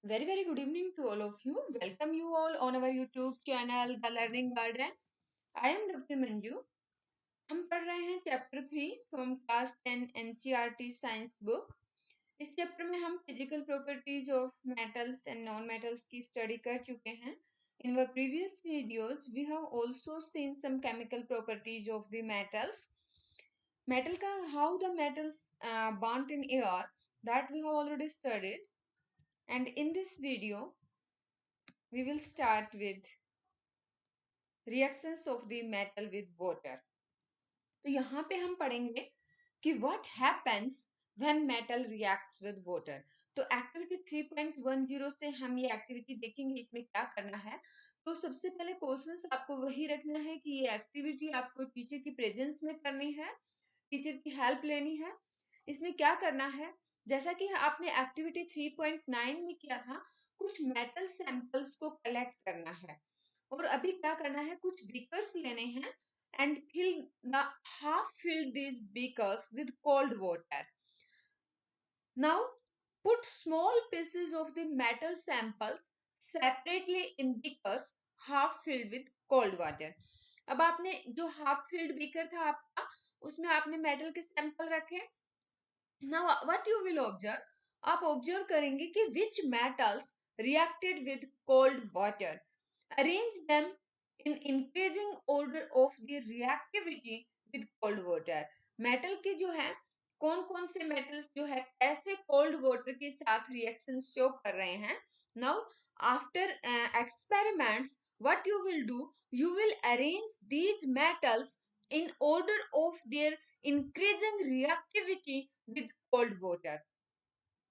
Very good evening to all of you. Welcome you all on our YouTube channel The Learning Garden. I am Dr. Manju. हम पढ़ रहे हैं chapter 3 from class 10 NCERT science book. इस chapter में हम physical properties of metals and non metals की study कर चुके हैं। In our previous videos, we have also seen some chemical properties of the metals. Metal का how the metals bond in air that we have already studied. And in this video, we will start with reactions of the metal with water. तो यहाँ पे हम पढ़ेंगे कि what happens when metal reacts with water. तो activity 3.10 से हम ये एक्टिविटी देखेंगे, इसमें क्या करना है। तो सबसे पहले क्वेश्चंस आपको वही रखना है कि ये एक्टिविटी आपको टीचर की प्रेजेंस में करनी है, टीचर की हेल्प लेनी है। इसमें क्या करना है, जैसा कि आपने एक्टिविटी 3.9 में किया था, कुछ मेटल सैंपल्स को कलेक्ट करना है। और अभी क्या करना है, कुछ बीकर्स लेने हैं and fill the half filled these beakers with cold water. Now put small pieces of the metal samples separately in beakers half filled with cold water. अब आपने जो half filled beaker था आपका, उसमें आपने मेटल के सैंपल रखे। Now what you will observe, आप ऑब्जर्व करेंगे कि which metals reacted with cold water. Arrange them in increasing order of the reactivity with cold water. Metal के जो है कौन कौन से मेटल्स जो है ऐसे कोल्ड वाटर के साथ रिएक्शन शो कर रहे हैं। Now after experiments what you will do, you will arrange these metals in order of their increasing reactivity with cold water.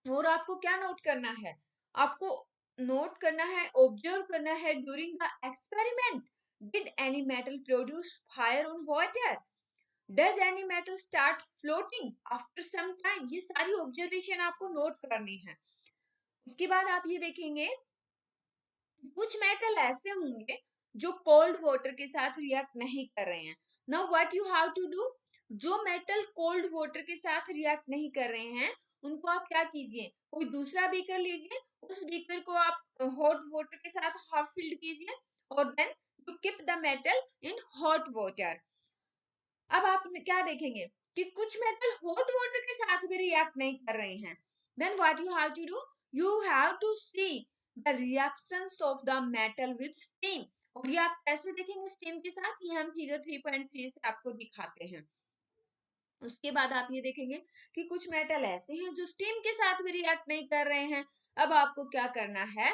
और आपको क्या नोट करना है, आपको नोट करना है, ऑब्जर्व करना है during the experiment, did any metal produce fire on water, does any metal start floating after some time. ये सारी ऑब्जर्वेशन आपको नोट करनी है। उसके बाद आप ये देखेंगे कुछ मेटल ऐसे होंगे जो कोल्ड वाटर के साथ रिएक्ट नहीं कर रहे हैं। Now what you have to do, जो मेटल कोल्ड वाटर के साथ रिएक्ट नहीं कर रहे हैं उनको आप क्या कीजिए, कोई दूसरा बीकर लीजिए, उस बीकर को आप हॉट वाटर के साथ हाफ फिल्ड कीजिए और then you keep the metal in hot water. अब आप क्या देखेंगे कि कुछ मेटल हॉट वाटर के साथ भी रिएक्ट नहीं कर रहे हैं। Then what you have to do, you have to see the reactions of the metal with steam. और ये आप कैसे देखेंगे स्टीम के साथ, ये हम फिगर 3.3 से आपको दिखाते हैं। उसके बाद आप ये देखेंगे कि कुछ मेटल ऐसे हैं जो स्टीम के साथ भी रिएक्ट नहीं कर रहे हैं। अब आपको क्या करना है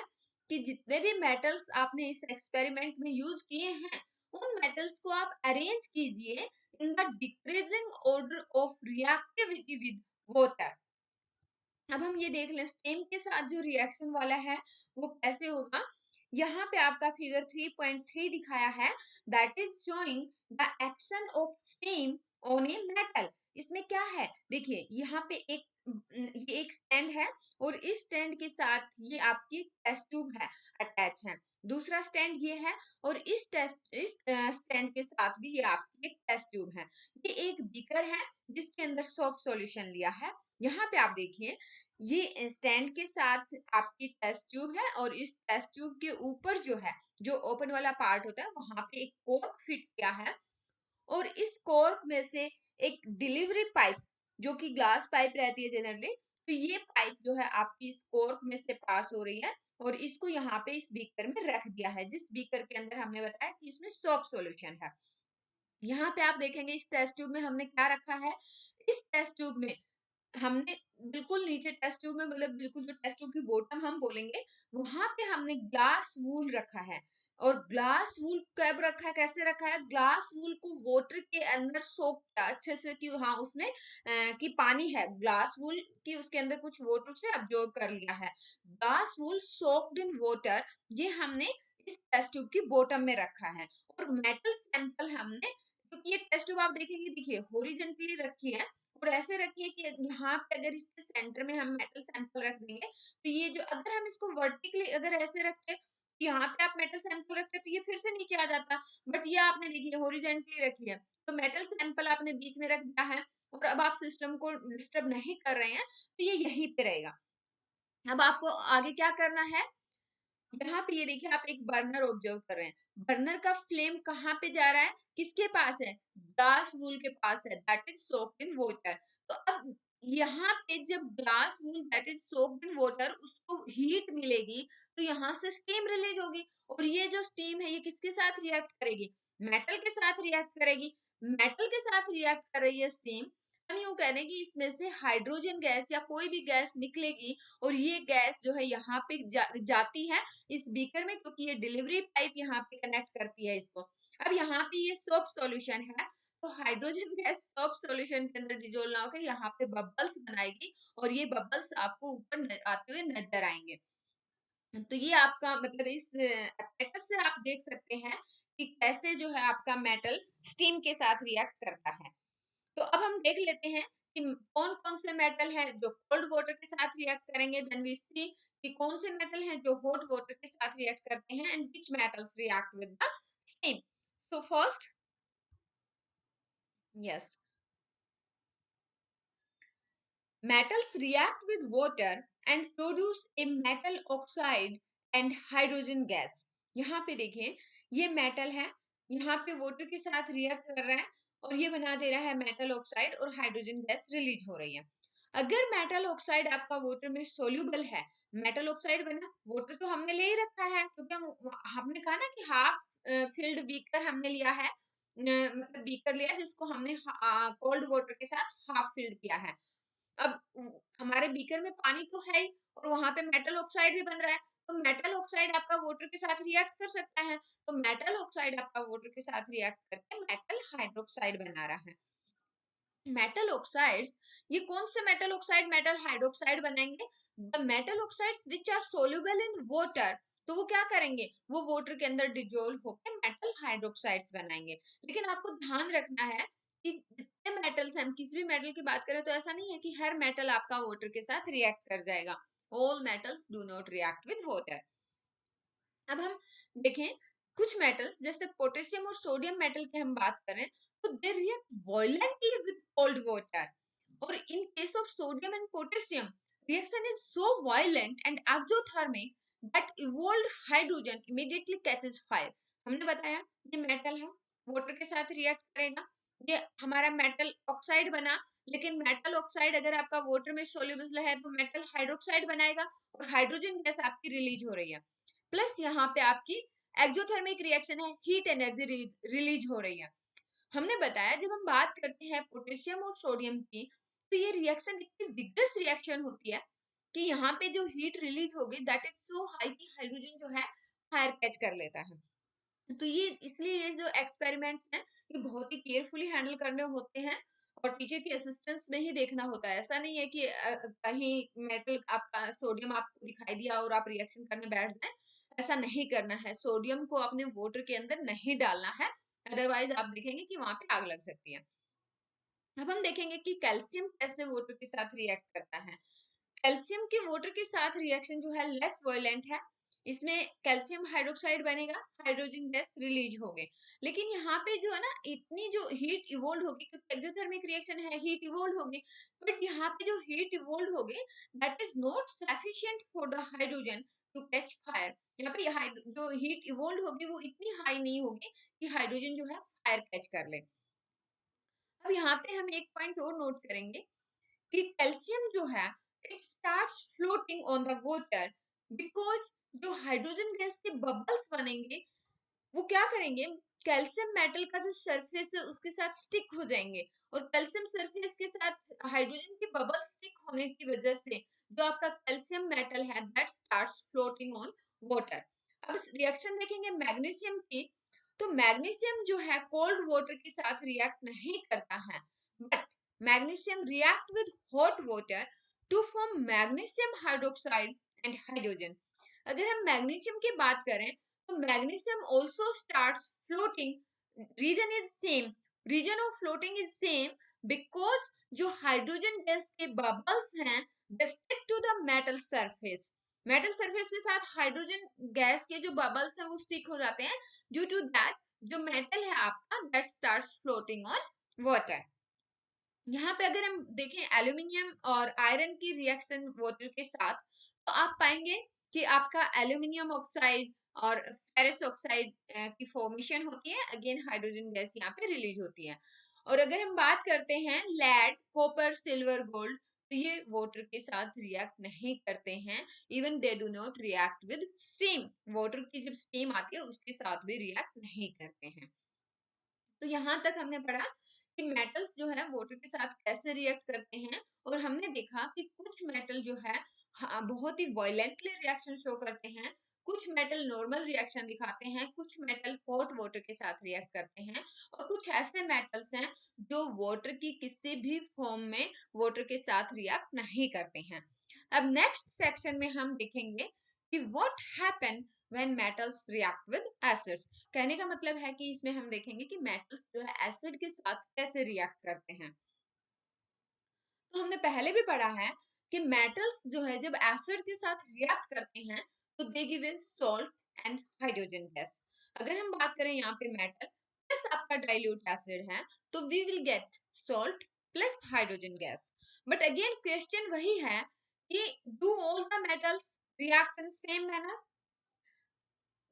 कि जितने भी मेटल्स आपने इस एक्सपेरिमेंट में यूज किए हैं उन मेटल्स को आप अरेंज कीजिए in the decreasing order of reactivity with water. अब हम ये देख लें स्टीम के साथ जो रिएक्शन वाला है वो कैसे होगा। यहाँ पे आपका फिगर 3.3 दिखाया है, that is showing the action of steam on a metal. इसमें क्या है देखिए, यहाँ पे ये एक स्टैंड है और इस स्टैंड के साथ ये आपकी टेस्ट ट्यूब है अटैच है। दूसरा स्टैंड ये है और इस स्टैंड के साथ भी ये आपकी एक टेस्ट ट्यूब है। ये एक बीकर है जिसके अंदर सॉफ्ट सॉल्यूशन लिया है। यहाँ पे आप देखिए ये स्टैंड के साथ आपकी टेस्ट ट्यूब है और इस टेस्ट ट्यूब के ऊपर जो है, जो ओपन वाला पार्ट होता है, वहां पे एक कॉर्क फिट किया है और इस कॉर्क में से एक डिलीवरी पाइप जो कि ग्लास पाइप रहती है जनरली, तो ये पाइप जो है आपकी इस कॉर्क में से पास हो रही है और इसको यहाँ पे इस बीकर में रख दिया है, जिस बीकर के अंदर हमने बताया कि इसमें सॉफ्ट सॉल्यूशन है। यहाँ पे आप देखेंगे इस टेस्ट ट्यूब में हमने क्या रखा है, इस टेस्ट ट्यूब में हमने बिल्कुल नीचे टेस्ट ट्यूब में, मतलब बिल्कुल जो टेस्ट ट्यूब की बॉटम हम बोलेंगे, वहां पे हमने ग्लास वूल रखा है। और ग्लास वूल कब रखा है, कैसे रखा है, ग्लास वूल को वाटर के अंदर सोक किया अच्छे से कि हाँ उसमें कि पानी है, ग्लास वूल की उसके अंदर कुछ वाटर से अब्जॉर्ब कर लिया है। Glass wool soaked in water, ये हमने इस टेस्ट ट्यूब की बॉटम में रखा है। और मेटल सैंपल हमने, क्योंकि ये टेस्ट ट्यूब आप देखेंगे, देखिए हॉरिजॉन्टली रखी है और ऐसे रखिए कि यहाँ पे अगर इसके सेंटर में हम मेटल सैंपल रख देंगे तो ये जो, अगर हम इसको वर्टिकली अगर ऐसे रखते कि यहाँ पे आप मेटल सैंपल रखते तो ये फिर से नीचे आ जाता, बट ये आपने देखिए हॉरिजॉन्टली रखी है, तो मेटल सैंपल आपने बीच में रख दिया है और अब आप सिस्टम को डिस्टर्ब नहीं कर रहे हैं तो ये यहीं पे रहेगा। अब आपको आगे क्या करना है, यहाँ पे ये देखिए आप एक बर्नर ऑब्जर्व कर रहे हैं, बर्नर का फ्लेम कहाँ पे जा रहा है, किसके पास है, ग्लास वूल के पास है, that is soaked in water. तो अब यहाँ पे जब glass wool that is soaked in water उसको हीट मिलेगी तो यहाँ से स्टीम रिलीज होगी, और ये जो स्टीम है ये किसके साथ रिएक्ट करेगी, मेटल के साथ रिएक्ट करेगी। मेटल के साथ रिएक्ट कर रही है स्टीम, हम यूं कह रहे हैं कि इसमें से हाइड्रोजन गैस या कोई भी गैस निकलेगी, और ये गैस जो है यहाँ पे जाती है इस बीकर में, क्योंकि ये डिलीवरी पाइप यहाँ पे कनेक्ट करती है इसको। अब यहाँ पे ये सोप सॉल्यूशन है, तो हाइड्रोजन गैस सोप सॉल्यूशन के अंदर डिजोल्व ना होकर यहाँ पे बबल्स बनाएगी, और ये बबल्स आपको ऊपर आते हुए नजर आएंगे। तो ये आपका मतलब इस apparatus से आप देख सकते हैं कि कैसे जो है आपका मेटल स्टीम के साथ रिएक्ट करता है। तो अब हम देख लेते हैं कि कौन कौन से मेटल हैं जो कोल्ड वाटर के साथ रिएक्ट करेंगे, देन वी सी कि कौन से मेटल हैं जो हॉट वाटर के साथ रिएक्ट करते हैं, and which metals react with the steam. So first, yes, metals react with water and produce a metal oxide and hydrogen gas। यहाँ पे देखिए ये मेटल है, यहाँ पे वाटर के साथ रिएक्ट कर रहा है और ये बना दे रहा है मेटल ऑक्साइड और हाइड्रोजन गैस रिलीज हो रही है। अगर मेटल ऑक्साइड आपका वाटर में सोल्यूबल है, मेटल ऑक्साइड बना, वाटर तो हमने ले ही रखा है क्योंकि हमने कहा ना कि हाफ फिल्ड बीकर हमने लिया है, मतलब बीकर लिया जिसको हमने कोल्ड वाटर के साथ हाफ फिल्ड किया है। अब हमारे बीकर में पानी तो है ही और वहां पे मेटल ऑक्साइड भी बन रहा है, तो मेटल ऑक्साइड आपका वाटर के साथ रिएक्ट कर सकता है, तो मेटल ऑक्साइड आपका वाटर के साथ रिएक्ट करके मेटल हाइड्रोक्साइड बना रहा है। मेटल ऑक्साइड्स, ये कौन से मेटल ऑक्साइड मेटल हाइड्रोक्साइड बनाएंगे, the metal oxides which are soluble in water, तो वो क्या करेंगे, वो वाटर के अंदर डिजोल्व होकर मेटल हाइड्रोक्साइड्स बनाएंगे। लेकिन आपको ध्यान रखना है कि जितने मेटल्स, हम किसी भी मेटल की बात करें तो ऐसा नहीं है कि हर मेटल आपका वाटर के साथ रिएक्ट कर जाएगा, all metals do not react with water. अब हम देखें कुछ मेटल्स जैसे पोटेशियम और सोडियम मेटल की हम बात करें तो they react violently with cold water, और in case of sodium and potassium reaction is so violent and exothermic that evolved hydrogen immediately catches fire। हमने बताया ये मेटल है, वाटर के साथ रिएक्ट करेगा, ये हमारा मेटल ऑक्साइड बना, लेकिन मेटल ऑक्साइड अगर आपका वाटर में सोल्यूबल है तो मेटल हाइड्रोक्साइड बनाएगा और हाइड्रोजन गैस आपकी रिलीज हो रही है, प्लस यहाँ पे आपकी एक्सोथर्मिक रिएक्शन है, हीट एनर्जी रिलीज हो रही है। हमने बताया जब हम बात करते हैं पोटेशियम और सोडियम की तो ये रिएक्शन इतनी विग्रस रिएक्शन होती है कि यहाँ पे जो हीट रिलीज होगी दैट इज सो हाई कि हाइड्रोजन जो है फायर कैच कर लेता है। तो ये इसलिए ये जो एक्सपेरिमेंट्स हैं ये बहुत ही केयरफुली हैंडल करने होते हैं और टीचर की असिस्टेंस में ही देखना होता है। ऐसा नहीं है कि कहीं मेटल आपका सोडियम आपको दिखाई दिया और आप रिएक्शन करने बैठ जाएं, ऐसा नहीं करना है। सोडियम को अपने वाटर के अंदर नहीं डालना है, अदरवाइज आप देखेंगे कि वहां पे आग लग सकती है। अब हम देखेंगे कि कैल्शियम कैसे वाटर के साथ रिएक्ट करता है। कैल्शियम के वाटर के साथ रिएक्शन जो है लेस वायलेंट है, इसमें कैल्शियम हाइड्रोक्साइड बनेगा, हाइड्रोजन गैस रिलीज होगी, लेकिन यहाँ पे जो है ना इतनी जो हीट इवोल्व होगी क्योंकि एक्सोथर्मिक रिएक्शन है, हीट इवोल्व होगी, बट यहाँ पे जो हीट इवोल्व होगी that is not sufficient for the hydrogen to catch fire. यहाँ पे जो हीट इवोल्व होगी वो इतनी हाई नहीं होगी कि हाइड्रोजन जो है फायर कैच कर ले। अब यहाँ पे हम एक पॉइंट और नोट करेंगे कि कैल्शियम जो है it starts floating on the water because जो हाइड्रोजन गैस के बबल्स बनेंगे वो क्या करेंगे, कैल्शियम मेटल का जो सरफेस है उसके साथ स्टिक हो जाएंगे, और कैल्शियम सरफेस के साथ हाइड्रोजन के बबल्स स्टिक होने की वजह से जो आपका कैल्शियम मेटल है that starts floating on water. अब रिएक्शन देखेंगे मैग्नीशियम की, तो मैग्नीशियम जो है कोल्ड वाटर के साथ रिएक्ट नहीं करता है, but magnesium react with hot water to form magnesium hydroxide and hydrogen. अगर हम मैग्नीशियम की बात करें तो magnesium also starts floating, region is same, region of floating is same because जो हाइड्रोजन गैस के बबल्स हैं they stick to the metal surface, metal surface के साथ हाइड्रोजन गैस के जो बबल्स हैं वो स्टिक हो जाते हैं, ड्यू टू दैट जो मेटल है आपका that starts floating on water. यहाँ पे अगर हम देखें एल्यूमिनियम और आयरन की रिएक्शन वाटर के साथ तो आप पाएंगे कि आपका एल्यूमिनियम ऑक्साइड और फेरस ऑक्साइड की फॉर्मेशन होती है, अगेन हाइड्रोजन गैस यहाँ पे रिलीज होती है। और अगर हम बात करते हैं लेड, कॉपर, सिल्वर, गोल्ड, तो ये वाटर के साथ रिएक्ट नहीं करते हैं, even they do not react with steam. Water की जब स्टीम आती है उसके साथ भी रिएक्ट नहीं करते हैं। तो यहाँ तक हमने पढ़ा कि मेटल्स जो है वाटर के साथ कैसे रिएक्ट करते हैं, और हमने देखा कि कुछ मेटल जो है बहुत ही वायलेंटली रिएक्शन शो करते हैं, कुछ मेटल नॉर्मल रिएक्शन दिखाते हैं, कुछ मेटल हॉट वाटर के साथ रिएक्ट करते हैं, और कुछ ऐसे मेटल्स हैं जो वाटर की किसी भी फॉर्म में वाटर के साथ रिएक्ट नहीं करते हैं। अब नेक्स्ट सेक्शन में हम देखेंगे कि what happen when metals react with acids. कहने का मतलब है कि इसमें हम देखेंगे कि मेटल्स जो है एसिड के साथ कैसे रिएक्ट करते हैं। तो हमने पहले भी पढ़ा है कि मेटल्स जो है जब एसिड के साथ रिएक्ट करते हैं तो they give in salt and hydrogen gas. अगर हम बात करें यहाँ पे मेटल प्लस आपका डाइल्यूट एसिड है तो we will get salt plus hydrogen gas. But again question वही है कि do all the metals react in same manner,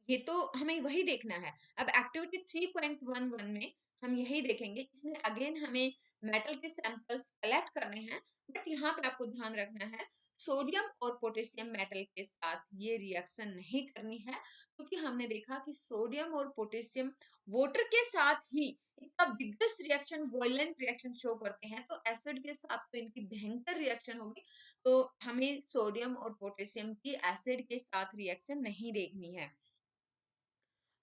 ये तो हमें वही देखना है। अब एक्टिविटी 3.11 में हम यही देखेंगे, इसमें अगेन हमें मेटल के सैंपल्स कलेक्ट करने हैं, बट यहाँ पे आपको ध्यान रखना है सोडियम और पोटेशियम मेटल के साथ ये रिएक्शन नहीं करनी है, क्योंकि हमने देखा कि सोडियम और पोटेशियम वाटर के साथ ही इतना vigorous reaction, violent reaction show करते हैं, तो एसिड के साथ तो इनकी भयंकर रिएक्शन होगी। तो हमें सोडियम और पोटेशियम की एसिड के साथ रिएक्शन नहीं देखनी है।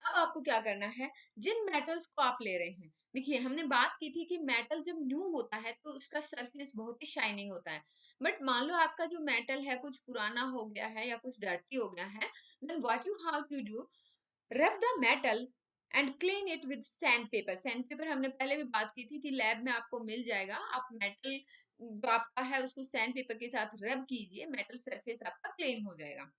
अब आपको क्या करना है, जिन मेटल्स को आप ले रहे हैं, देखिए हमने बात की थी कि मेटल जब न्यू होता है तो उसका सरफेस बहुत ही शाइनिंग होता है, बट मान लो आपका जो मेटल है कुछ पुराना हो गया है या कुछ डर्टी हो गया है, then what you have to do, rub the metal and clean it with sand paper. Sand paper हमने पहले भी बात की थी कि लैब में आपको मिल जाएगा, आप मेटल जो आपका है उसको सैंड पेपर के साथ रब कीजिए, मेटल सरफेस आपका क्लीन हो जाएगा।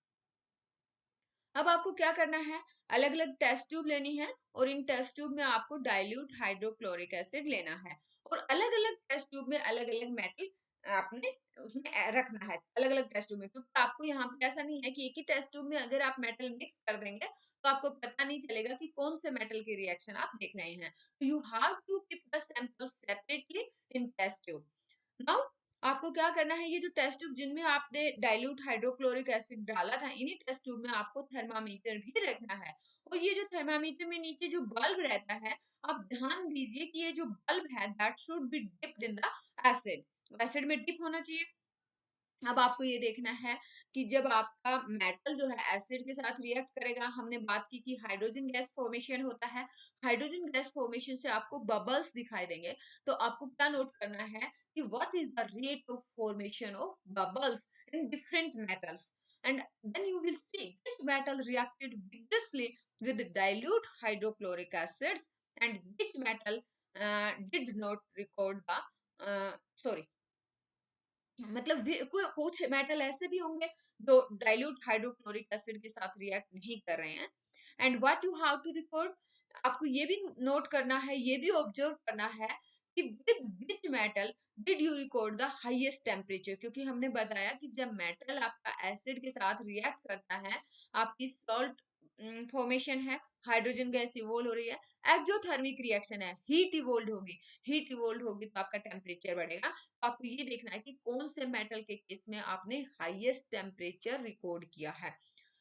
अब आपको क्या करना है, अलग अलग टेस्ट ट्यूब लेनी है, और इन टेस्ट ट्यूब में आपको डाइल्यूट हाइड्रोक्लोरिक एसिड लेना है, और अलग अलग टेस्ट ट्यूब में अलग अलग मेटल आपने उसमें रखना है, अलग अलग टेस्ट ट्यूब में, क्योंकि आपको यहाँ पे ऐसा नहीं है कि एक ही टेस्ट ट्यूब में अगर आप मेटल मिक्स कर देंगे तो आपको पता नहीं चलेगा कि कौन से मेटल की रिएक्शन आप देख रहे हैं। तो you have to keep the sample separately in test tube. Now आपको क्या करना है, ये जो टेस्ट ट्यूब जिनमें आपने डाइल्यूट हाइड्रोक्लोरिक एसिड डाला था, इन्हीं टेस्ट ट्यूब में आपको थर्मामीटर भी रखना है, और ये जो थर्मामीटर में नीचे जो बल्ब रहता है, आप ध्यान दीजिए कि ये जो बल्ब है that should be dipped in the acid, acid में डिप होना चाहिए। अब आपको ये देखना है कि जब आपका मेटल जो है एसिड के साथ रिएक्ट करेगा, हमने बात की कि हाइड्रोजन गैस फॉर्मेशन होता है, हाइड्रोजन गैस फॉर्मेशन से आपको बबल्स दिखाई देंगे, तो आपको क्या नोट करना है कि what is the rate of formation of bubbles in different metals, and then you will see which metal reacted vigorously with dilute hydrochloric acids and which metal did not record the sorry, मतलब कुछ metal ऐसे भी होंगे जो dilute hydrochloric acid के साथ react नहीं कर रहे हैं। And what you have to record, आपको ये भी नोट करना है, ये भी ऑब्जर्व करना है कि with which metal did you record the highest temperature, क्योंकि हमने बताया कि जब मेटल आपका एसिड के साथ रिएक्ट करता है, आपकी सॉल्ट फॉर्मेशन है, हाइड्रोजन गैस इवोल्व हो रही है, एक्सोथर्मिक रिएक्शन है, हीट इवोल्व होगी, हीट इवोल्व होगी तो आपका टेम्परेचर बढ़ेगा। तो आपको ये देखना है कि कौन से मेटल के केस में आपने हाईएस्ट टेम्परेचर रिकॉर्ड किया है।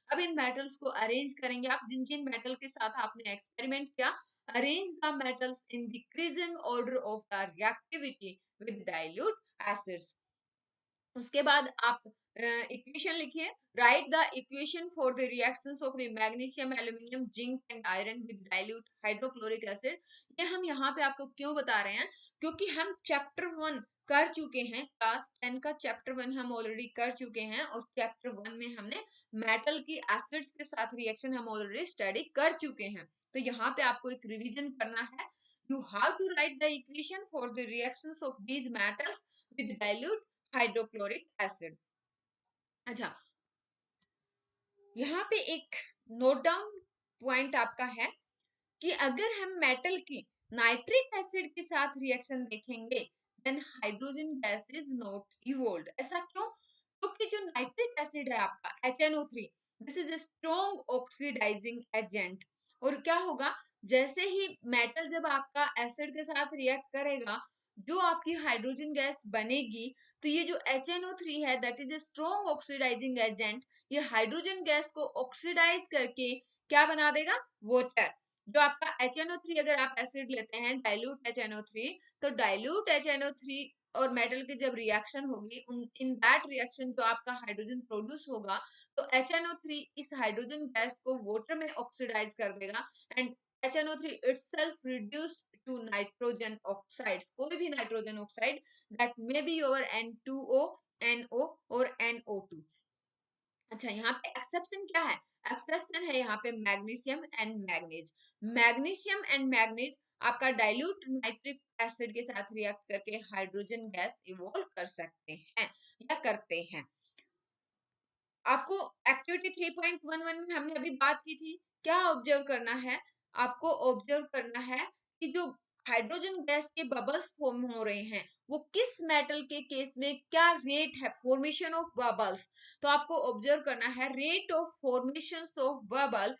अब इन मेटल्स को अरेंज करेंगे आप, जिन जिन मेटल के साथ आपने एक्सपेरिमेंट किया, arrange the metals in decreasing order of the reactivity with dilute acids. उसके बाद आप इक्वेशन लिखिए, right the equation for the reactions of the magnesium, aluminium, zinc and iron with dilute hydrochloric acid. ये हम यहाँ पे आपको क्यों बता रहे हैं, क्योंकि हम चैप्टर 1 कर चुके हैं, क्लास 10 का चैप्टर 1 हम ऑलरेडी कर चुके हैं, और चैप्टर 1 में हमने मेटल की एसिड्स के साथ रिएक्शन हम ऑलरेडी स्टडी कर चुके हैं। तो यहाँ पे आपको एक रिवीजन करना है, you have to write the equation for the reactions of these metals with dilute hydrochloric acid. अच्छा, यहाँ पे एक नोट डाउन पॉइंट आपका है कि अगर हम मेटल की नाइट्रिक एसिड के साथ रिएक्शन देखेंगे, then hydrogen gas is not evolve. ऐसा क्यों, क्योंकि जो नाइट्रिक एसिड है आपका HNO3, this is a strong oxidising agent. और क्या होगा, जैसे ही मेटल जब आपका एसिड के साथ रिएक्ट करेगा, जो आपकी हाइड्रोजन गैस बनेगी, तो ये जो HNO3 है that is a strong oxidising agent, ये हाइड्रोजन गैस को ऑक्सीडाइज करके क्या बना देगा, वाटर। जो आपका HNO3, अगर आप एसिड लेते हैं डाइल्यूट HNO3, तो डाइल्यूट HNO3 और मेटल की जब रिएक्शन होगी, इन दैट रिएक्शन जो आपका हाइड्रोजन प्रोड्यूस होगा, तो HNO3 इस हाइड्रोजन गैस को वाटर में ऑक्सीडाइज कर देगा, and HNO3 itself reduced to nitrogen oxides, कोई भी nitrogen oxide, that may be your N2O, NO और NO2। अच्छा, यहाँ पे एक्सेप्शन क्या है, एक्सेप्शन है यहाँ पे magnesium and manganese. Magnesium and manganese आपका डाइल्यूट नाइट्रिक एसिड के साथ रिएक्ट करके हाइड्रोजन गैस इवॉल्व कर सकते हैं या करते हैं। आपको एक्टिविटी 3.11 में हमने अभी बात की थी, क्या ऑब्जर्व करना है, आपको ऑब्जर्व करना है कि जो हाइड्रोजन गैस के बबल्स फॉर्म हो रहे हैं, वो किस मेटल के केस में क्या रेट है फॉर्मेशन ऑफ बबल्स। तो आपको ऑब्जर्व करना है rate of formation of bubble.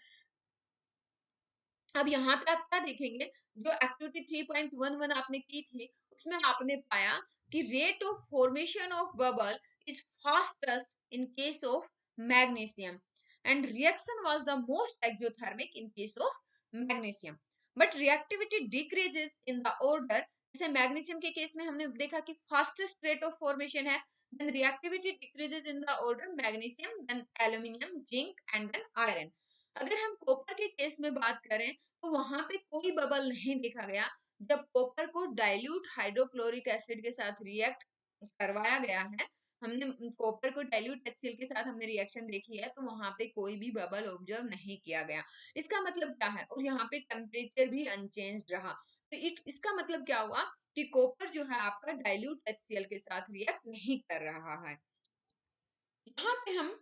अब यहाँ पे आप क्या देखेंगे, जो एक्टिविटी 3.11 आपने की थी, उसमें आपने पाया कि rate of formation of bubble is fastest in case of magnesium, and reaction was the most exothermic in case of magnesium, but reactivity decreases in the order. जैसे मैग्नीशियम के केस में हमने देखा कि फास्टेस्ट रेट ऑफ फॉर्मेशन है, then reactivity decreases in the order magnesium, then aluminium, zinc and then iron। अगर हम copper के केस में बात करें, तो वहां पे कोई बबल नहीं देखा गया। जब कॉपर को डाइल्यूट हाइड्रोक्लोरिक एसिड के साथ रिएक्ट करवाया गया है, हमने कॉपर को डाइल्यूट HCl के साथ हमने रिएक्शन देखी है, तो वहां पे कोई भी बबल ऑब्जर्व नहीं किया गया। इसका मतलब क्या है, और यहाँ पे टेम्परेचर भी अनचेंज्ड रहा, तो इसका मतलब क्या हुआ कि कॉपर जो है आपका डाइल्यूट HCl के साथ रिएक्ट नहीं कर रहा है। यहाँ पे हम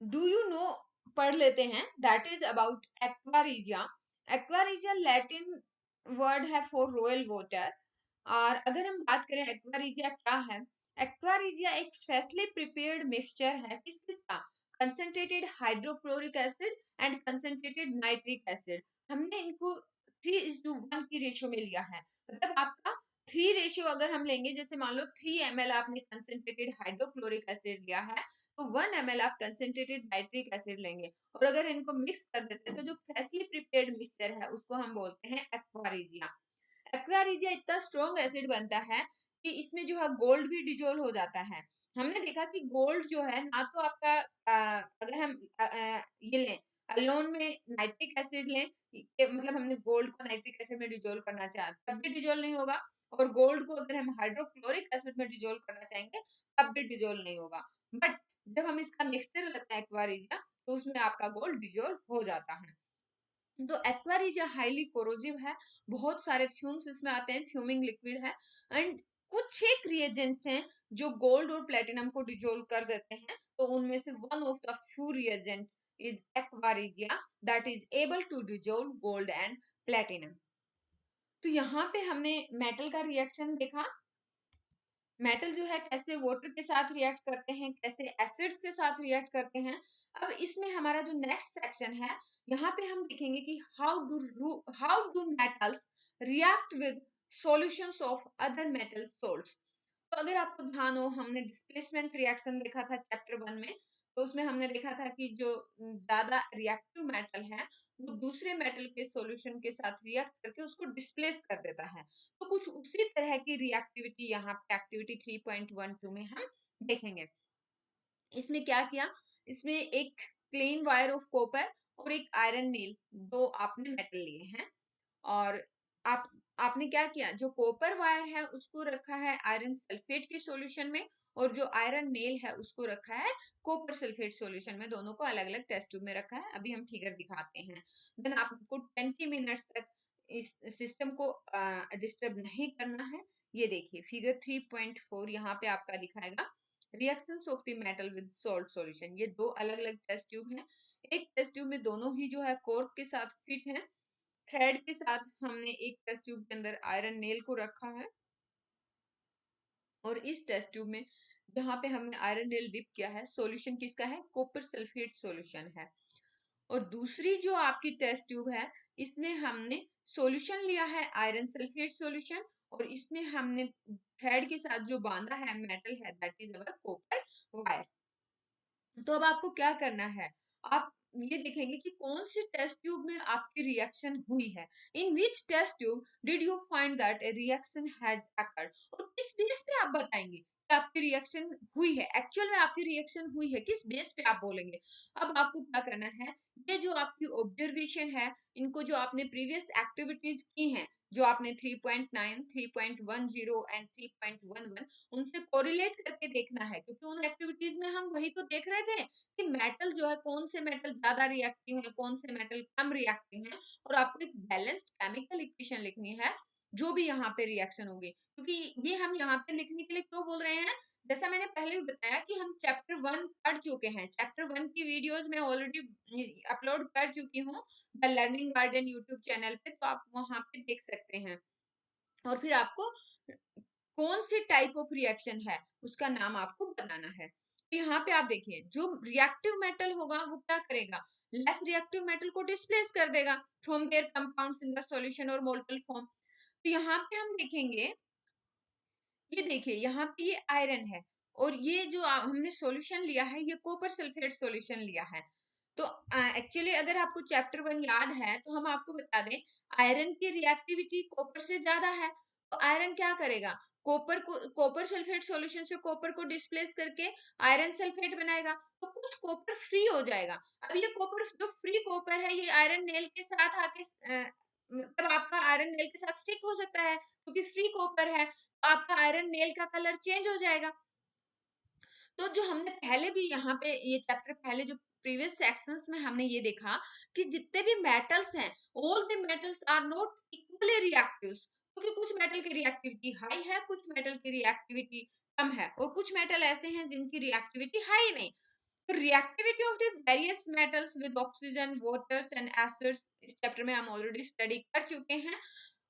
डू यू नो पढ़ लेते हैं, that is about aqua regia. Aqua regia Latin word है फॉर रॉयल वाटर। और अगर हम बात करें एक्वारिजिया क्या है, एक्वारिजिया एक फ्रेशली प्रिपेयर्ड मिक्सचर है, किस किसका, concentrated hydrochloric acid and concentrated nitric acid. हमने इनको 3:1 की रेशियो में लिया है, मतलब आपका 3 रेशियो अगर हम लेंगे, जैसे मान लो 3 ml आपने कंसंट्रेटेड हाइड्रोक्लोरिक एसिड लिया है, तो 1 ml आप कंसंट्रेटेड नाइट्रिक एसिड लेंगे, और अगर इनको मिक्स कर देते हैं, तो जो फ्रेशली प्रिपेयर्ड मिक्सचर है उसको हम बोलते हैं एक्वारिजिया। एक्वारिजिया इतना स्ट्रॉन्ग एसिड बनता है कि इसमें जो है गोल्ड भी डिजोल्व हो जाता है। हमने देखा कि गोल्ड जो है ना, तो आपका अगर हम ये लें अलोन में नाइट्रिक एसिड लें, मतलब हमने गोल्ड को नाइट्रिक एसिड में डिजोल्व करना चाहते हैं, तब भी डिजोल्व नहीं होगा, और गोल्ड को अगर हम हाइड्रोक्लोरिक एसिड में डिजोल्व करना चाहेंगे, तब भी डिजोल्व नहीं होगा। बट जब हम इसका मिक्सचर लेते हैं एक्वारिजिया, तो उसमें आपका गोल्ड डिजोल्व हो जाता है। तो एक्वारिजिया हाईली कोरोजिव है, बहुत सारे फ्यूम्स इसमें आते हैं, फ्यूमिंग लिक्विड है, एंड कुछ एक रिएजेंट्स हैं जो गोल्ड और प्लेटिनम को डिजोल्व कर देते हैं, तो उनमें से one of the few reagent is aqua regia that is able to dissolve gold and platinum. तो यहाँ पे हमने मेटल का रिएक्शन देखा, मेटल जो है कैसे वाटर के साथ रिएक्ट करते हैं, कैसे एसिड्स के साथ रिएक्ट करते हैं। अब इसमें हमारा जो नेक्स्ट सेक्शन है, यहाँ पे हम देखेंगे कि how do metals react with solutions of other metal salts. तो अगर आपको ध्यान हो, हमने डिस्प्लेसमेंट रिएक्शन देखा था चैप्टर 1 में, तो उसमें हमने देखा था कि जो ज्यादा रिएक्टिव मेटल है, वो दूसरे मेटल के सॉल्यूशन के साथ रिएक्ट करके उसको डिस्प्लेस कर देता है। तो कुछ उसी तरह की रिएक्टिविटी यहाँ पे एक्टिविटी 3.12 में हम देखेंगे। इसमें क्या किया, इसमें एक क्लीन वायर ऑफ कॉपर और एक आयरन नेल, दो आपने मेटल लिए हैं, और आप आपने क्या किया, जो कॉपर वायर है उसको रखा है आयरन सल्फेट के सॉल्यूशन में, और जो आयरन नेल है उसको रखा है कॉपर सल्फेट सॉल्यूशन में, दोनों को अलग अलग टेस्ट ट्यूब में रखा है। अभी हम फिगर दिखाते हैं। देन आपको 20 मिनट्स तक इस सिस्टम को डिस्टर्ब नहीं करना है। ये देखिए फिगर 3.4 यहाँ पे आपका दिखाएगा reactions of the metal with salt solution. ये दो अलग अलग टेस्ट ट्यूब हैं, एक टेस्ट ट्यूब में दोनों ही जो है कॉर्क के साथ फिट है, थ्रेड के साथ हमने एक टेस्ट ट्यूब के अंदर आयरन नेल को रखा है, और इस टेस्ट ट्यूब में जहाँ पे हमने आयरन नेल डिप किया है, सॉल्यूशन किसका है, कॉपर सल्फेट सॉल्यूशन है। और दूसरी जो आपकी टेस्ट ट्यूब है, इसमें हमने सॉल्यूशन लिया है आयरन सल्फेट सॉल्यूशन, और इसमें हमने थ्रेड के साथ जो बांधा है मेटल है, that is our copper wire. तो अब आपको क्या करना है, आप ये देखेंगे कि कौन सी टेस्ट ट्यूब में आपकी रिएक्शन हुई है, in which test tube did you find that a reaction has occurred, और किस बेस पे आप बताएंगे कि आपकी रिएक्शन हुई है, एक्चुअल में आपकी रिएक्शन हुई है, किस बेस पे आप बोलेंगे। अब आपको क्या करना है, ये जो आपकी ऑब्जर्वेशन है, इनको जो आपने प्रीवियस एक्टिविटीज की हैं, जो आपने 3.9, 3.10 एंड 3.11, उनसे कोरिलेट करके देखना है, क्योंकि उन एक्टिविटीज में हम वही तो देख रहे थे कि मेटल जो है, कौन से मेटल ज्यादा रिएक्टिव है, कौन से मेटल कम रिएक्टिव है, और आपको एक बैलेंस्ड केमिकल इक्वेशन लिखनी है जो भी यहाँ पे रिएक्शन होगी। क्योंकि ये हम यहाँ पे लिखने के लिए क्यों बोल रहे हैं, जैसा मैंने पहले भी बताया कि हम चैप्टर 1 पढ़ चुके हैं, चैप्टर 1 की वीडियोस मैं ऑलरेडी अपलोड कर चुकी हूँ the learning garden YouTube channel पे, तो आप वहां पे देख सकते हैं। और फिर आपको कौन सी टाइप ऑफ रिएक्शन है उसका नाम आपको बताना है। तो यहाँ पे आप देखिए, जो रिएक्टिव मेटल होगा वो क्या करेगा, लेस रिएक्टिव मेटल को डिस्प्लेस कर देगा from there compounds in the solution और मोलेक्युलर फॉर्म। तो यहाँ पे हम देखेंगे, ये देखिए यहाँ पे ये आयरन है, और ये जो हमने सॉल्यूशन लिया है, ये कॉपर सल्फेट सॉल्यूशन लिया है। तो एक्चुअली अगर आपको चैप्टर 1 याद है तो हम आपको बता दें, आयरन की रिएक्टिविटी कॉपर से ज्यादा है, तो आयरन क्या करेगा, कॉपर सल्फेट सॉल्यूशन से कॉपर को डिस्प्लेस करके आयरन सल्फेट बनाएगा, तो कुछ कॉपर फ्री हो जाएगा। अब ये कॉपर जो फ्री कॉपर है, ये आयरन नेल के साथ आके मतलब आपका आयरन नेल के साथ स्टिक हो सकता है, क्योंकि फ्री कॉपर है, आपका आयरन नेल का कलर चेंज हो जाएगा। तो जो हमने पहले भी यहाँ पे ये चैप्टर पहले जो प्रीवियस सेक्शंस में हमने ये देखा कि जितने भी मेटल्स हैं, all the metals are not equally reactive, क्योंकि कुछ मेटल की रिएक्टिविटी हाई है, कुछ मेटल की रिएक्टिविटी कम है, और कुछ मेटल ऐसे हैं जिनकी रिएक्टिविटी हाई नहीं। तो reactivity of the various metals with oxygen, waters and acids इस चैप्टर में हम ऑलरेडी स्टडी कर चुके हैं।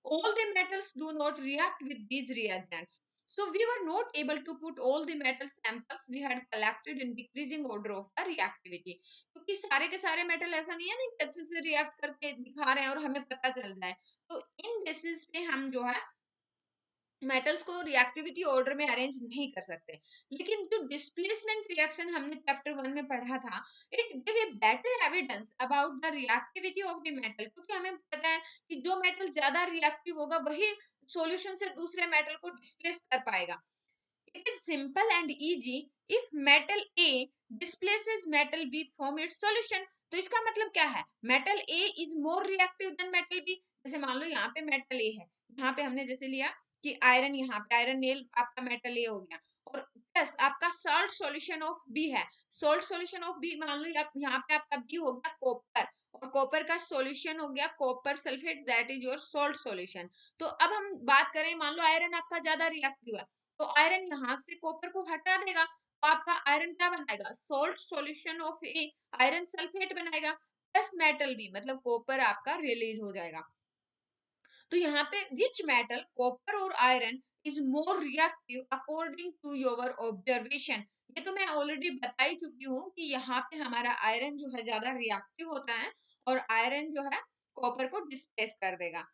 All the metals do not react with these reagents. So we were not able to put all the metal samples we had collected in decreasing order of the reactivity. क्योंकि सारे के सारे metal ऐसा नहीं है ना कि अच्छे से रिएक्ट करके दिखा रहे हैं और हमें पता चल जाए। तो इन बेसिस पे हम जो है मेटल्स को रिएक्टिविटी ऑर्डर में अरेंज नहीं कर सकते। लेकिन जो डिस्प्लेसमेंट रिएक्शन हमने चैप्टर 1 में पढ़ा था, it give a better evidence about the reactivity of the metal, क्योंकि हमें पता है कि जो मेटल ज्यादा रिएक्टिव होगा वही सॉल्यूशन से दूसरे मेटल को डिस्प्लेस कर पाएगा। It is simple and easy if metal A displaces metal B from its solution. तो इसका मतलब क्या है, metal A is more reactive than metal B. जैसे मान लो यहाँ पे मेटल ए है, यहाँ पे हमने जैसे लिया कि आयरन, यहाँ पे आयरन नेल आपका मेटल ए हो गया, और प्लस आपका सॉल्ट सॉल्यूशन ऑफ बी है, सॉल्ट सॉल्यूशन ऑफ बी मान लो आप यहाँ पे आपका बी हो गया कॉपर, और कॉपर का सॉल्यूशन हो गया copper sulphate, that is your salt solution. तो अब हम बात करें, मान लो आयरन आपका ज्यादा रिएक्टिव है, तो आयरन यहाँ से कॉपर को हटा देगा, तो आपका आयरन क्या बनाएगा, salt solution of a iron sulphate बनाएगा, प्लस मेटल बी मतलब कॉपर आपका रिलीज हो जाएगा। तो यहाँ पे विच मेटल कॉपर और iron is more reactive according to your observation. ये तो मैं ऑलरेडी बता ही चुकी हूँ कि यहाँ पे हमारा आयरन जो है ज्यादा रिएक्टिव होता है, और आयरन जो है कॉपर को डिस्प्लेस कर देगा।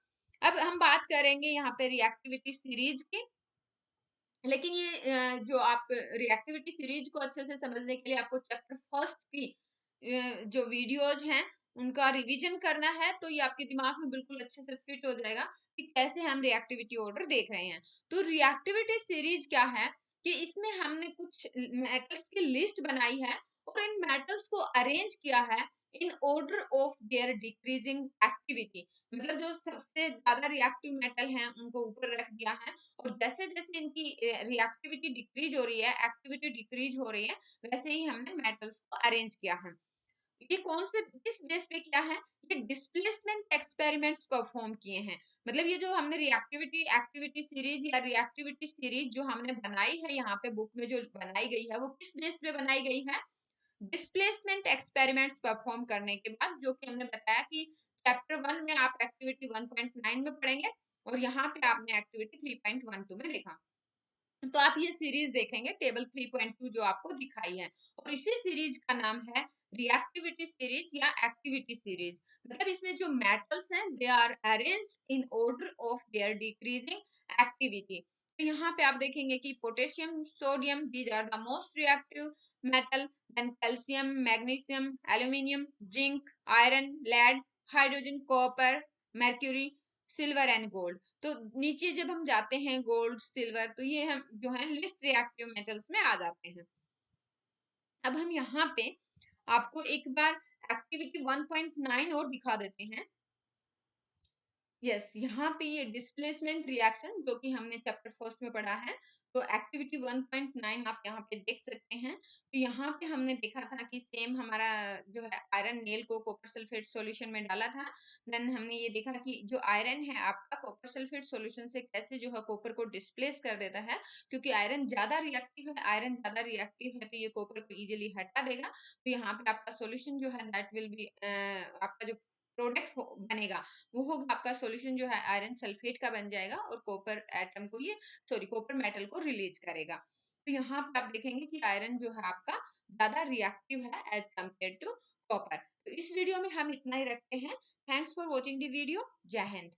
अब हम बात करेंगे यहाँ पे रिएक्टिविटी सीरीज की। लेकिन ये जो आप रिएक्टिविटी सीरीज को अच्छे से समझने के लिए आपको चैप्टर फर्स्ट की जो वीडियोज हैं उनका रिवीजन करना है, तो ये आपके दिमाग में बिल्कुल अच्छे से फिट हो जाएगा कि कैसे हम रिएक्टिविटी ऑर्डर देख रहे हैं। तो रिएक्टिविटी सीरीज क्या है कि इसमें हमने कुछ मेटल्स की लिस्ट बनाई है, और इन मेटल्स को अरेंज किया है इन order of their decreasing activity, मतलब जो सबसे ज्यादा रिएक्टिव मेटल हैं उनको ऊपर रख दिया है, और जैसे जैसे इनकी रिएक्टिविटी डिक्रीज हो रही है, एक्टिविटी डिक्रीज हो रही है, वैसे ही हमने मेटल्स को अरेंज किया है। ये कौन से किस बेस पे किया है, ये डिस्प्लेसमेंट एक्सपेरिमेंट्स परफॉर्म किए हैं। मतलब ये जो हमने रिएक्टिविटी एक्टिविटी सीरीज या रिएक्टिविटी सीरीज जो हमने बनाई है यहाँ पे बुक में जो बनाई गई है, वो किस बेस पे बनाई गई है, डिस्प्लेसमेंट एक्सपेरिमेंट्स परफॉर्म करने के बाद, जो कि हमने बताया कि चैप्टर 1 में आप एक्टिविटी 1.9 में पढ़ेंगे, और यहाँ पे आपने एक्टिविटी 3.12 में देखा। तो आप ये सीरीज देखेंगे टेबल 3.2 जो आपको दिखाई है, और इसी सीरीज का नाम है रिएक्टिविटी सीरीज या एक्टिविटी सीरीज। मतलब इसमें जो मेटल्स हैं they are arranged in order of their decreasing activity. तो यहाँ पे आप देखेंगे कि potassium, sodium, these are the most reactive metal, then calcium, magnesium, aluminium, zinc, iron, lead, hydrogen, copper, mercury, silver and gold. तो नीचे जब हम जाते हैं गोल्ड, सिल्वर, तो ये हम जो है लिस्ट रिएक्टिव मेटल्स में आ जाते हैं। अब हम यहाँ पे आपको एक बार एक्टिविटी 1.9 और दिखा देते हैं। यस, यहाँ पे ये डिस्प्लेसमेंट रिएक्शन जो कि हमने चैप्टर फर्स्ट में पढ़ा है, तो एक्टिविटी 1.9 आप यहाँ पे देख सकते हैं। तो यहाँ पे हमने देखा था कि सेम हमारा जो है आयरन नेल को कॉपर सल्फेट सॉल्यूशन में डाला था। देन हमने ये देखा कि जो आयरन है आपका कॉपर सल्फेट सॉल्यूशन से कैसे जो है कॉपर को डिस्प्लेस कर देता है, क्योंकि आयरन ज्यादा रिएक्टिव है, आयरन ज्यादा रिएक्टिव है तो ये कॉपर को इजिली हटा देगा। तो यहाँ पे आपका सॉल्यूशन जो है दैट विल बी आपका जो प्रोडक्ट बनेगा वो होगा आपका सॉल्यूशन जो है आयरन सल्फेट का बन जाएगा, और कॉपर एटम को ये सॉरी कॉपर मेटल को रिलीज करेगा। तो यहाँ पे आप देखेंगे कि आयरन जो है आपका ज्यादा रिएक्टिव है एज कम्पेयर टू कॉपर। तो इस वीडियो में हम इतना ही रखते हैं। Thanks for watching the video. जय हिंद।